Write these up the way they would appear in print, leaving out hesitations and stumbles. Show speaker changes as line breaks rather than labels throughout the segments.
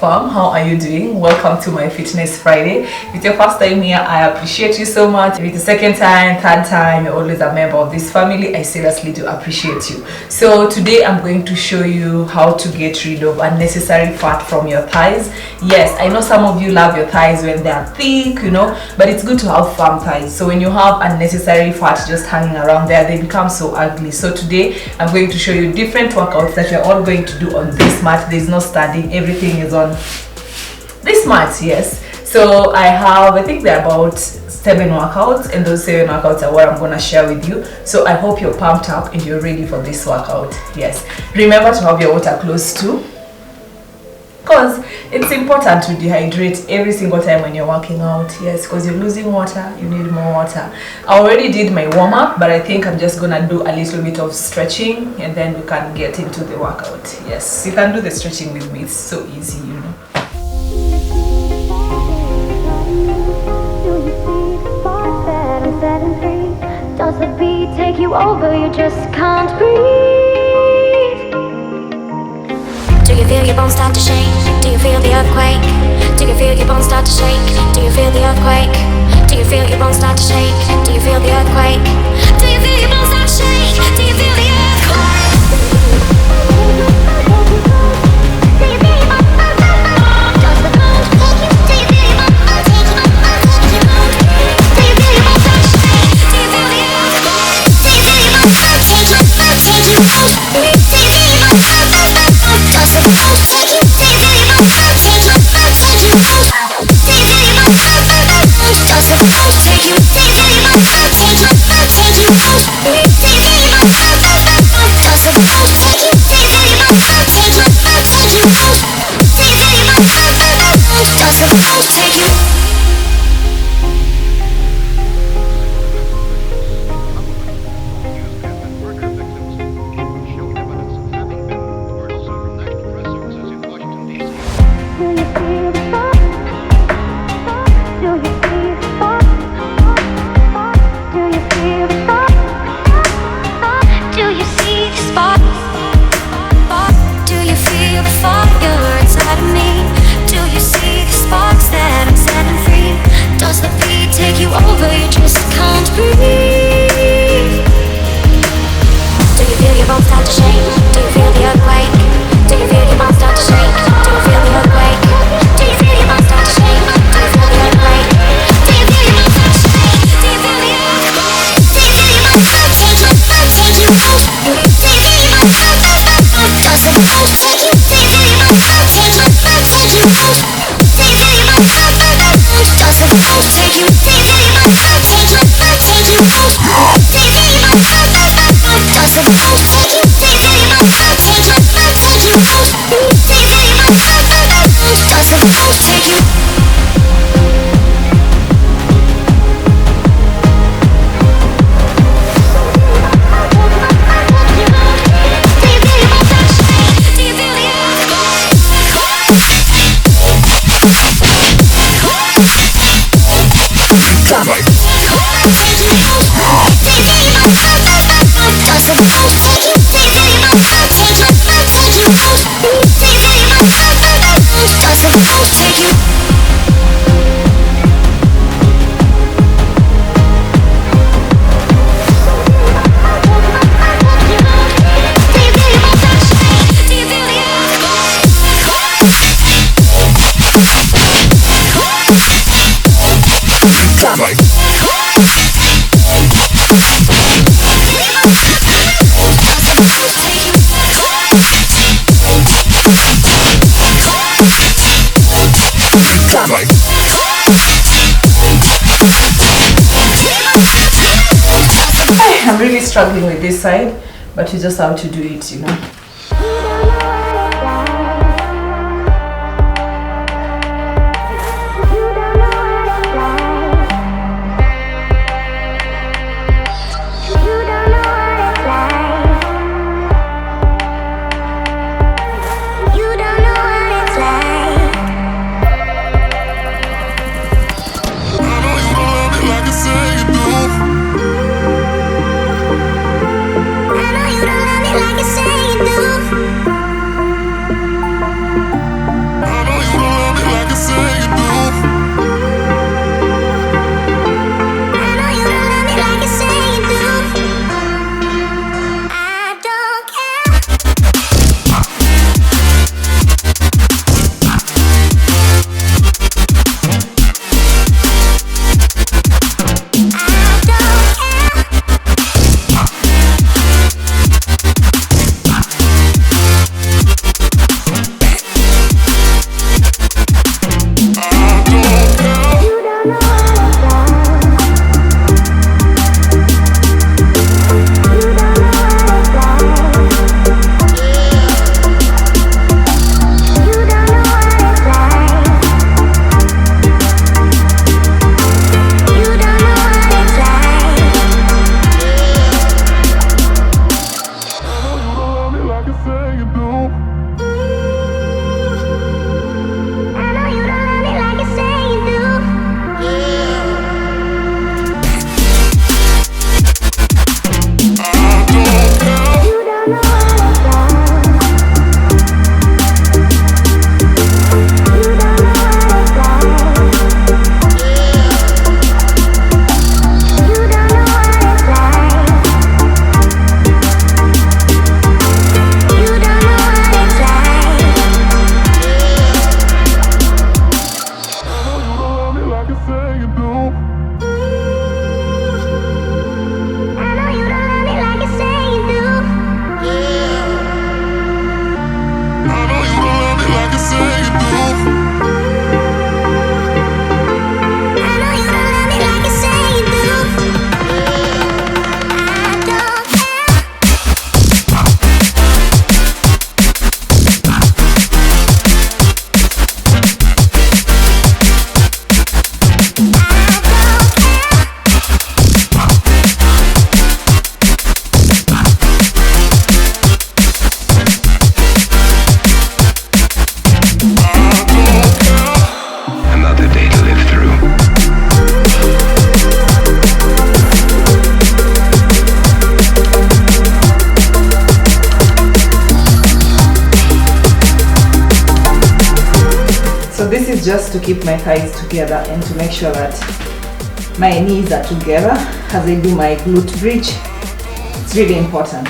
fam, how are you doing? Welcome to my Fitness Friday. If it's your first time here, I appreciate you so much. If it's the second time, third time, you're always a member of this family, I seriously do appreciate you. So today I'm going to show you how to get rid of unnecessary fat from your thighs. Yes, I know some of you love your thighs when they are thick, but it's good to have firm thighs. So when you have unnecessary fat just hanging around there, they become so ugly. So today I'm going to show you different workouts that you're all going to do on this mat. There's no standing, everything is on this mat. Yes, so I think there are about 7 workouts, and those 7 workouts are what I'm gonna share with you. So I hope you're pumped up and you're ready for this workout. Yes, remember to have your water close too, because it's important to dehydrate every single time when you're working out. Yes, because you're losing water, you need more water. I already did my warm-up, but I think I'm just gonna do a little bit of stretching and then we can get into the workout. Yes, you can do the stretching with me, it's so easy,
Does the beat take you over? You just can't breathe. Do you feel your bones start to shake? Do you feel the earthquake? Do you feel your bones start to shake? Do you feel the earthquake? Do you feel your bones start to shake? Do you feel the earthquake? Do you feel your bones start to shake? Do you feel the earthquake?
I'm really struggling with this side, but you just have to do it,
Like you say you do.
This is just to keep my thighs together and to make sure that my knees are together as I do my glute bridge. It's really important.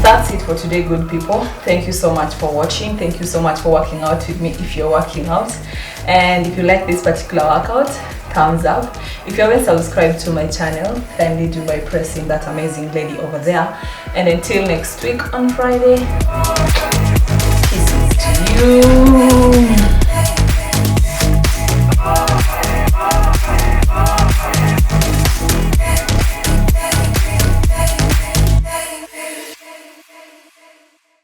That's it for today, good people. Thank you so much for watching. Thank you so much for working out with me if you're working out. And if you like this particular workout, thumbs up. If you haven't subscribed to my channel, kindly do by pressing that amazing lady over there. And until next week on Friday. you.